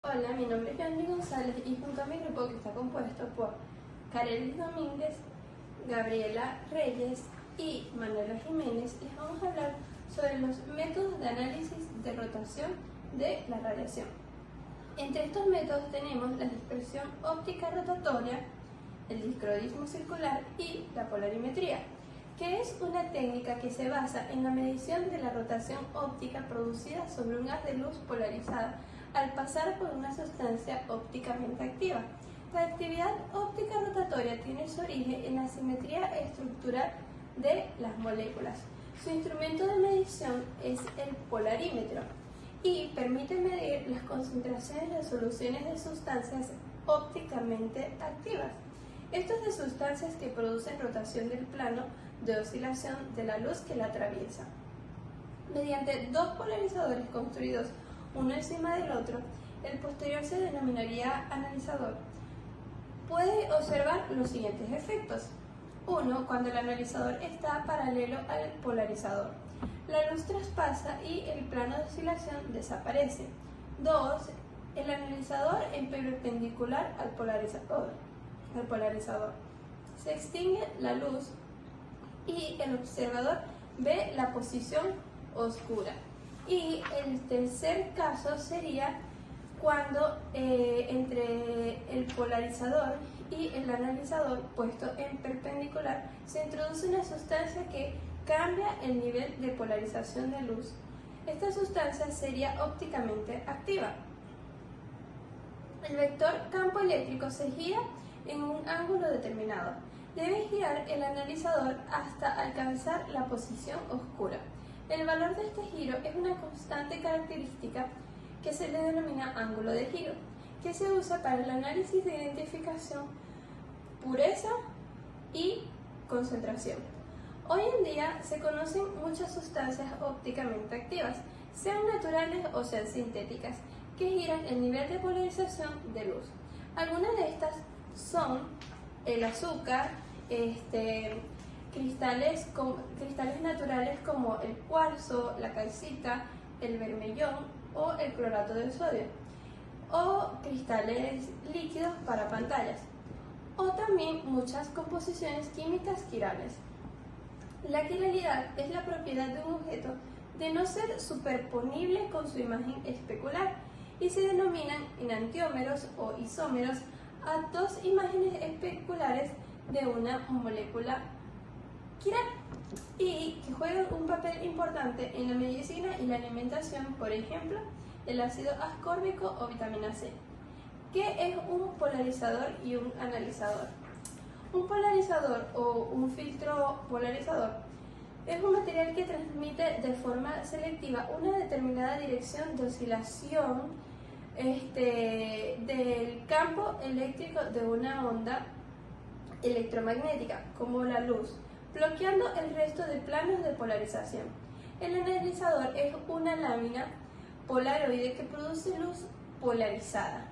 Hola, mi nombre es Yandy González y junto a mi grupo, que está compuesto por Carelis Domínguez, Gabriela Reyes y Manuela Jiménez, les vamos a hablar sobre los métodos de análisis de rotación de la radiación. Entre estos métodos tenemos la dispersión óptica rotatoria, el discrodismo circular y la polarimetría, que es una técnica que se basa en la medición de la rotación óptica producida sobre un haz de luz polarizada al pasar por una sustancia ópticamente activa. La actividad óptica rotatoria tiene su origen en la simetría estructural de las moléculas. Su instrumento de medición es el polarímetro y permite medir las concentraciones de soluciones de sustancias ópticamente activas. Estos de sustancias que producen rotación del plano de oscilación de la luz que la atraviesa. Mediante dos polarizadores construidos uno encima del otro, el posterior se denominaría analizador. Puede observar los siguientes efectos. 1. Cuando el analizador está paralelo al polarizador, la luz traspasa y el plano de oscilación desaparece. 2. El analizador en perpendicular al polarizador. Se extingue la luz y el observador ve la posición oscura. Y el tercer caso sería cuando entre el polarizador y el analizador puesto en perpendicular se introduce una sustancia que cambia el nivel de polarización de luz. Esta sustancia sería ópticamente activa. El vector campo eléctrico se gira en un ángulo determinado. Debe girar el analizador hasta alcanzar la posición oscura. El valor de este giro es una constante característica que se le denomina ángulo de giro, que se usa para el análisis de identificación, pureza y concentración. Hoy en día se conocen muchas sustancias ópticamente activas, sean naturales o sean sintéticas, que giran el nivel de polarización de luz. Algunas de estas son el azúcar, cristales naturales como el cuarzo, la calcita, el bermellón o el clorato de sodio, o cristales líquidos para pantallas, o también muchas composiciones químicas quirales. La quiralidad es la propiedad de un objeto de no ser superponible con su imagen especular y se denominan enantiómeros o isómeros a dos imágenes especulares de una molécula quiral y que juegan un papel importante en la medicina y la alimentación, por ejemplo, el ácido ascórbico o vitamina C. ¿Qué es un polarizador y un analizador? Un polarizador o un filtro polarizador es un material que transmite de forma selectiva una determinada dirección de oscilación del campo eléctrico de una onda electromagnética, como la luz, bloqueando el resto de planos de polarización. El analizador es una lámina polaroide que produce luz polarizada,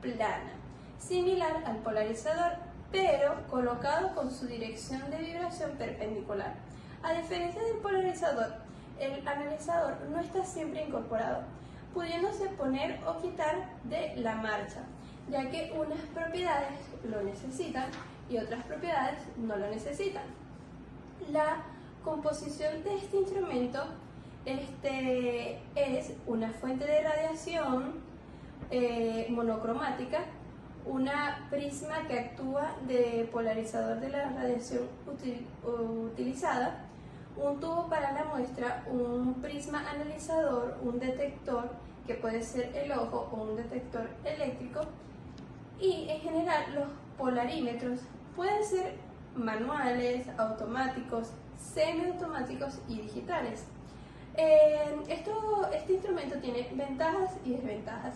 plana, similar al polarizador, pero colocado con su dirección de vibración perpendicular. A diferencia del polarizador, el analizador no está siempre incorporado, pudiéndose poner o quitar de la marcha, ya que unas propiedades lo necesitan y otras propiedades no lo necesitan. La composición de este instrumento es una fuente de radiación monocromática, una prisma que actúa de polarizador de la radiación utilizada, un tubo para la muestra, un prisma analizador, un detector que puede ser el ojo o un detector eléctrico, y en general los polarímetros pueden ser manuales, automáticos, semiautomáticos y digitales. Este instrumento tiene ventajas y desventajas.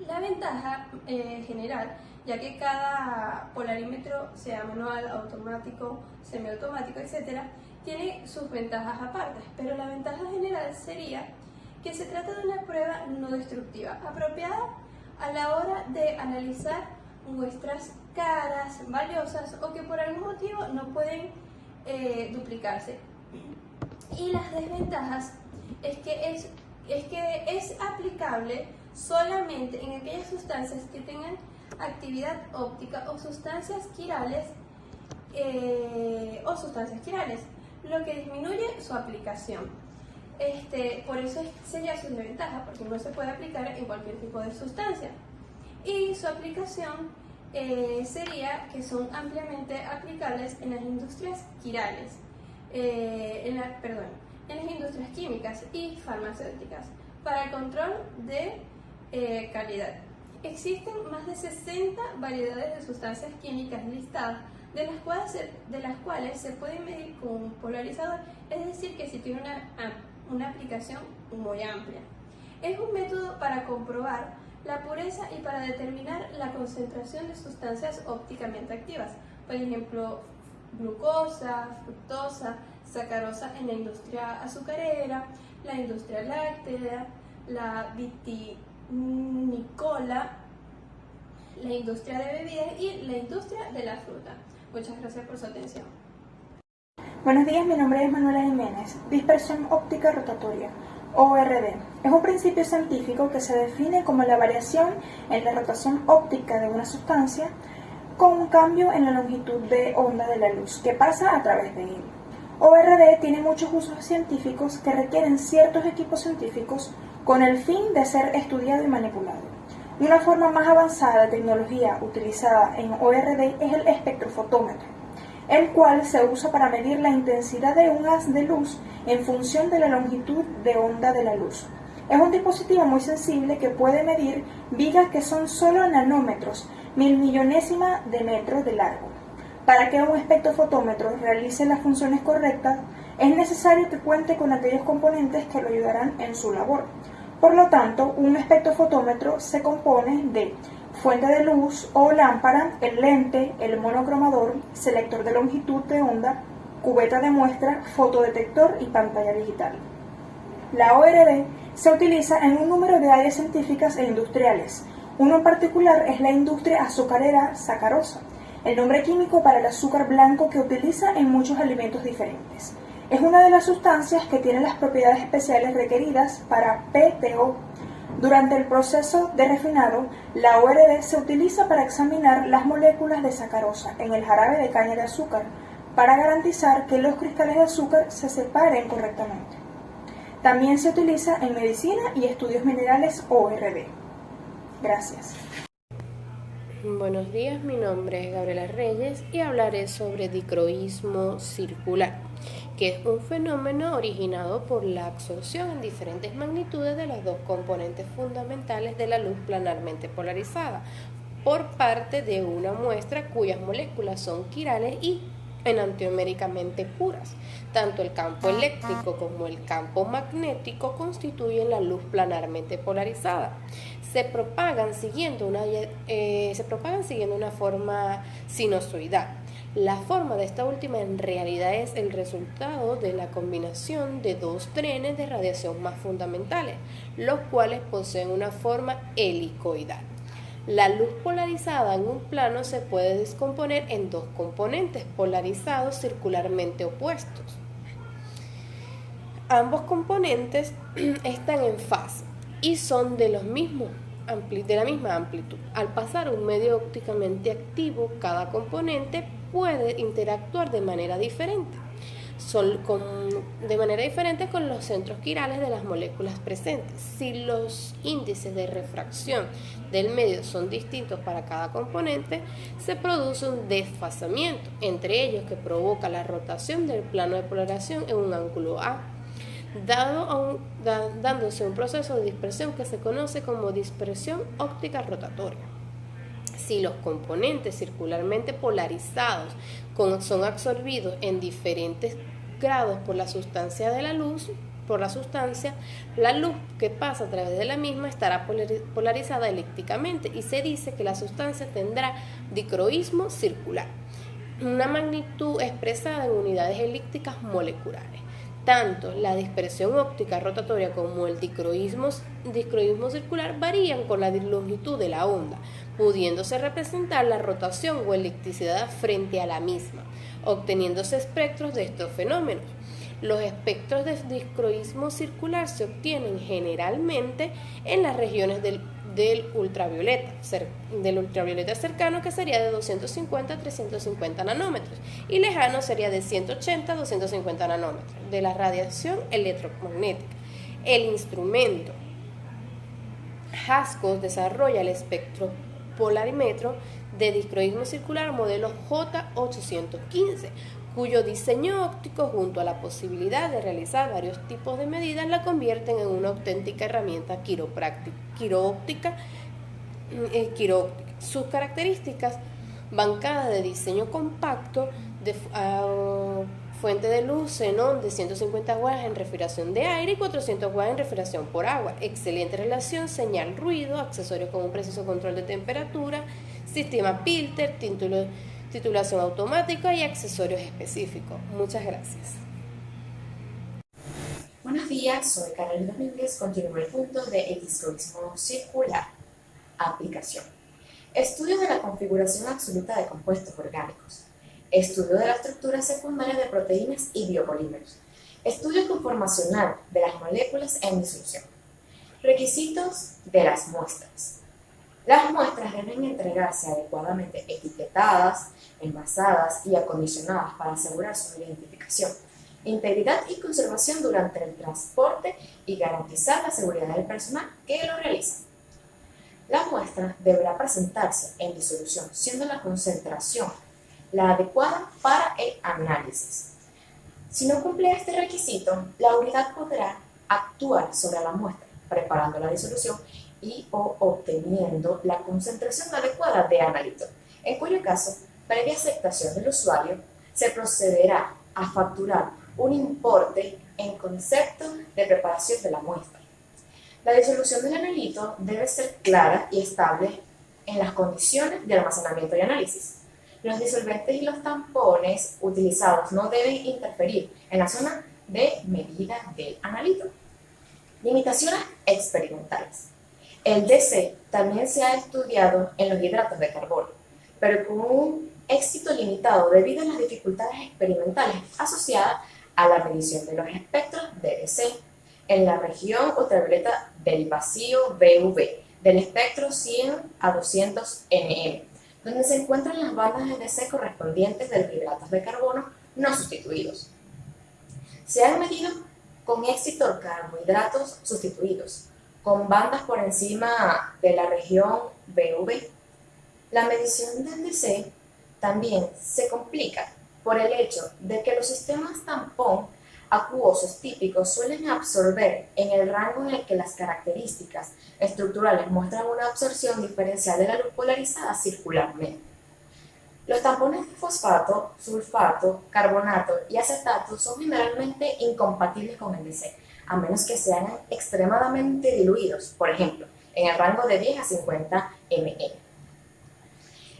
La ventaja general, ya que cada polarímetro, sea manual, automático, semiautomático, etc., tiene sus ventajas aparte, pero la ventaja general sería que se trata de una prueba no destructiva, apropiada a la hora de analizar muestras caras, valiosas o que por algún motivo no pueden duplicarse. Y las desventajas es que es es que es aplicable solamente en aquellas sustancias que tengan actividad óptica o sustancias quirales, lo que disminuye su aplicación. Por eso sería su desventaja, porque no se puede aplicar en cualquier tipo de sustancia. Y su aplicación sería que son ampliamente aplicables en las industrias quirales, en las industrias químicas y farmacéuticas, para el control de calidad. Existen más de 60 variedades de sustancias químicas listadas, de las cuales se puede medir con un polarizador, es decir, que si tiene una aplicación muy amplia. Es un método para comprobar la pureza y para determinar la concentración de sustancias ópticamente activas, por ejemplo, glucosa, fructosa, sacarosa en la industria azucarera, la industria láctea, la vitivinicola, la industria de bebidas y la industria de la fruta. Muchas gracias por su atención. Buenos días, mi nombre es Manuela Jiménez. Dispersión óptica rotatoria, ORD. Es un principio científico que se define como la variación en la rotación óptica de una sustancia con un cambio en la longitud de onda de la luz que pasa a través de él. ORD tiene muchos usos científicos que requieren ciertos equipos científicos con el fin de ser estudiado y manipulado. Una forma más avanzada de tecnología utilizada en ORD es el espectrofotómetro, el cual se usa para medir la intensidad de un haz de luz en función de la longitud de onda de la luz. Es un dispositivo muy sensible que puede medir vigas que son solo nanómetros, milmillonésima de metro de largo. Para que un espectrofotómetro realice las funciones correctas, es necesario que cuente con aquellos componentes que lo ayudarán en su labor. Por lo tanto, un espectrofotómetro se compone de fuente de luz o lámpara, el lente, el monocromador, selector de longitud de onda, cubeta de muestra, fotodetector y pantalla digital. La ORD se utiliza en un número de áreas científicas e industriales. Uno en particular es la industria azucarera sacarosa, el nombre químico para el azúcar blanco que utiliza en muchos alimentos diferentes. Es una de las sustancias que tiene las propiedades especiales requeridas para PTO. Durante el proceso de refinado, la ORD se utiliza para examinar las moléculas de sacarosa en el jarabe de caña de azúcar para garantizar que los cristales de azúcar se separen correctamente. También se utiliza en medicina y estudios minerales ORD. Gracias. Buenos días, mi nombre es Gabriela Reyes y hablaré sobre dicroísmo circular, que es un fenómeno originado por la absorción en diferentes magnitudes de los dos componentes fundamentales de la luz planarmente polarizada por parte de una muestra cuyas moléculas son quirales y enantioméricamente puras. Tanto el campo eléctrico como el campo magnético constituyen la luz planarmente polarizada. Se propagan siguiendo una forma sinusoidal. La forma de esta última en realidad es el resultado de la combinación de dos trenes de radiación más fundamentales, los cuales poseen una forma helicoidal. La luz polarizada en un plano se puede descomponer en dos componentes polarizados circularmente opuestos. Ambos componentes están en fase y son de la misma amplitud. Al pasar un medio ópticamente activo, cada componente puede interactuar de manera diferente con los centros quirales de las moléculas presentes. Si los índices de refracción del medio son distintos para cada componente, se produce un desfasamiento entre ellos que provoca la rotación del plano de polarización en un ángulo A, dándose un proceso de dispersión que se conoce como dispersión óptica rotatoria. Si los componentes circularmente polarizados son absorbidos en diferentes grados por la sustancia, la luz que pasa a través de la misma estará polarizada eléctricamente y se dice que la sustancia tendrá dicroísmo circular, una magnitud expresada en unidades elípticas moleculares. Tanto la dispersión óptica rotatoria como el dicroísmo circular varían con la longitud de la onda, pudiéndose representar la rotación o electricidad frente a la misma, obteniéndose espectros de estos fenómenos. Los espectros de discroísmo circular se obtienen generalmente en las regiones del ultravioleta cercano, que sería de 250 a 350 nanómetros, y lejano sería de 180 a 250 nanómetros, de la radiación electromagnética. El instrumento JASCO desarrolla el espectro polarímetro de discroísmo circular modelo J815, cuyo diseño óptico junto a la posibilidad de realizar varios tipos de medidas la convierten en una auténtica herramienta quiroóptica. Sus características: bancada de diseño compacto, fuente de luz xenón de 150 watts en refrigeración de aire y 400 watts en refrigeración por agua, excelente relación señal-ruido, accesorios con un preciso control de temperatura, sistema Pilter, titulación automática y accesorios específicos. Muchas gracias. Buenos días, soy Karen Domínguez, continúo el punto de el discroísmo circular. Aplicación. Estudio de la configuración absoluta de compuestos orgánicos. Estudio de la estructura secundaria de proteínas y biopolímeros. Estudio conformacional de las moléculas en disolución. Requisitos de las muestras. Las muestras deben entregarse adecuadamente etiquetadas, envasadas y acondicionadas para asegurar su identificación, integridad y conservación durante el transporte y garantizar la seguridad del personal que lo realiza. La muestra deberá presentarse en disolución, siendo la concentración la adecuada para el análisis. Si no cumple este requisito, la unidad podrá actuar sobre la muestra, preparando la disolución y o obteniendo la concentración adecuada de analito, en cuyo caso, previa aceptación del usuario, se procederá a facturar un importe en concepto de preparación de la muestra. La disolución del analito debe ser clara y estable en las condiciones de almacenamiento y análisis. Los disolventes y los tampones utilizados no deben interferir en la zona de medida del analito. Limitaciones experimentales. El DC también se ha estudiado en los hidratos de carbono, pero con un éxito limitado debido a las dificultades experimentales asociadas a la medición de los espectros de DC en la región ultravioleta del vacío BUV, del espectro 100 a 200 nm, donde se encuentran las bandas de DC correspondientes de los hidratos de carbono no sustituidos. Se han medido con éxito carbohidratos sustituidos, con bandas por encima de la región BUV. La medición del DC también se complica por el hecho de que los sistemas tampón acuosos típicos suelen absorber en el rango en el que las características estructurales muestran una absorción diferencial de la luz polarizada circularmente. Los tampones de fosfato, sulfato, carbonato y acetato son generalmente incompatibles con el DC, a menos que sean extremadamente diluidos, por ejemplo, en el rango de 10 a 50 ml.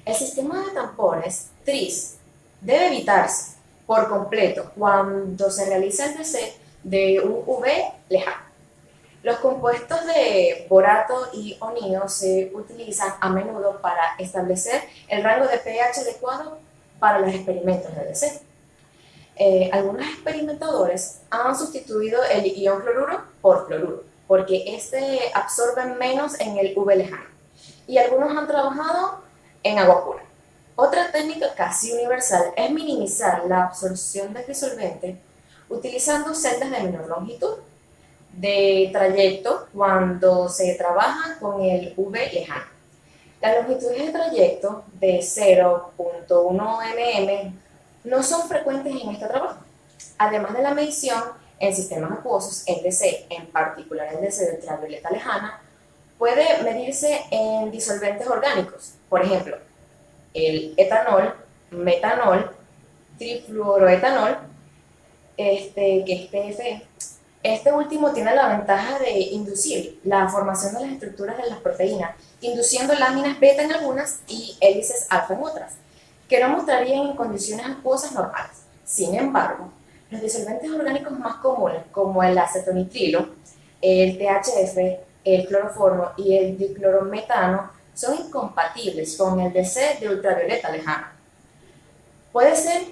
El sistema de tampones TRIS debe evitarse por completo cuando se realiza el DC de un UV lejano. Los compuestos de borato y onio se utilizan a menudo para establecer el rango de pH adecuado para los experimentos de DC. Algunos experimentadores han sustituido el ion cloruro por fluoruro, porque este absorbe menos en el UV lejano, y algunos han trabajado en agua pura. Otra técnica casi universal es minimizar la absorción del disolvente utilizando celdas de menor longitud de trayecto cuando se trabaja con el UV lejano. Las longitudes de trayecto de 0.1 mm no son frecuentes en este trabajo. Además de la medición en sistemas acuosos, el DC, en particular el DC de ultravioleta lejana, puede medirse en disolventes orgánicos, por ejemplo, el etanol, metanol, trifluoroetanol, que es PFE. Este último tiene la ventaja de inducir la formación de las estructuras de las proteínas, induciendo láminas beta en algunas y hélices alfa en otras, que no mostrarían en condiciones acuosas normales. Sin embargo, los disolventes orgánicos más comunes, como el acetonitrilo, el THF, el cloroformo y el diclorometano, son incompatibles con el DC de ultravioleta lejana. Puede ser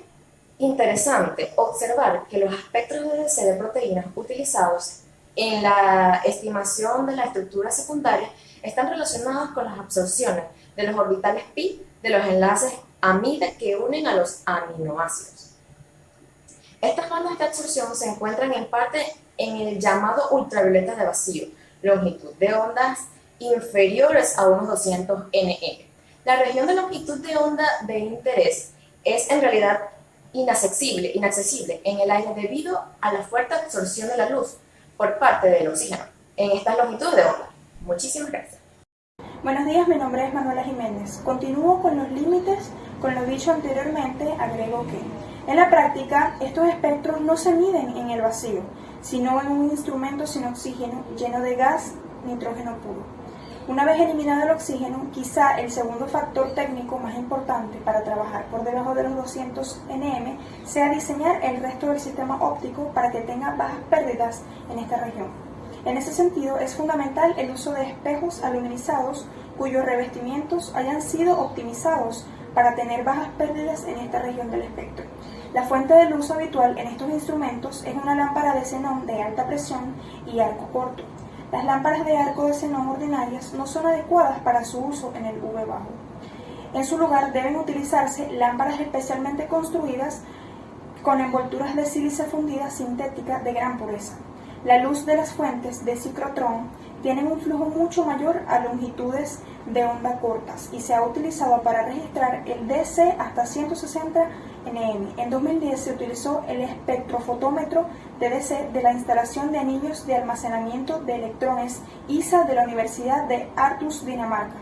interesante observar que los espectros de DC de proteínas utilizados en la estimación de la estructura secundaria están relacionados con las absorciones de los orbitales pi de los enlaces amida que unen a los aminoácidos. Estas bandas de absorción se encuentran en parte en el llamado ultravioleta de vacío, longitud de ondas inferiores a unos 200 nm. La región de longitud de onda de interés es en realidad inaccesible en el aire debido a la fuerte absorción de la luz por parte del oxígeno en estas longitudes de onda. Muchísimas gracias. Buenos días, mi nombre es Manuela Jiménez. Continúo con los límites. Con lo dicho anteriormente, agrego que en la práctica estos espectros no se miden en el vacío, sino en un instrumento sin oxígeno lleno de gas nitrógeno puro. Una vez eliminado el oxígeno, quizá el segundo factor técnico más importante para trabajar por debajo de los 200 nm sea diseñar el resto del sistema óptico para que tenga bajas pérdidas en esta región. En ese sentido, es fundamental el uso de espejos aluminizados cuyos revestimientos hayan sido optimizados para tener bajas pérdidas en esta región del espectro. La fuente de luz habitual en estos instrumentos es una lámpara de xenón de alta presión y arco corto. Las lámparas de arco de xenón ordinarias no son adecuadas para su uso en el UV bajo. En su lugar deben utilizarse lámparas especialmente construidas con envolturas de sílice fundida sintética de gran pureza. La luz de las fuentes de ciclotrón tienen un flujo mucho mayor a longitudes de onda cortas y se ha utilizado para registrar el DC hasta 160 nm. En 2010 se utilizó el espectrofotómetro de DC de la instalación de anillos de almacenamiento de electrones ISA de la Universidad de Aarhus, Dinamarca,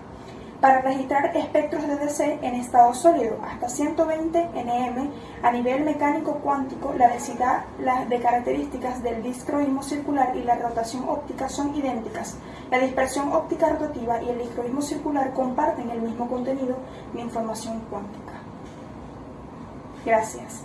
para registrar espectros de DC en estado sólido hasta 120 nm. A nivel mecánico cuántico, la densidad de características del discroísmo circular y la rotación óptica son idénticas. La dispersión óptica rotativa y el discroísmo circular comparten el mismo contenido de información cuántica. Gracias.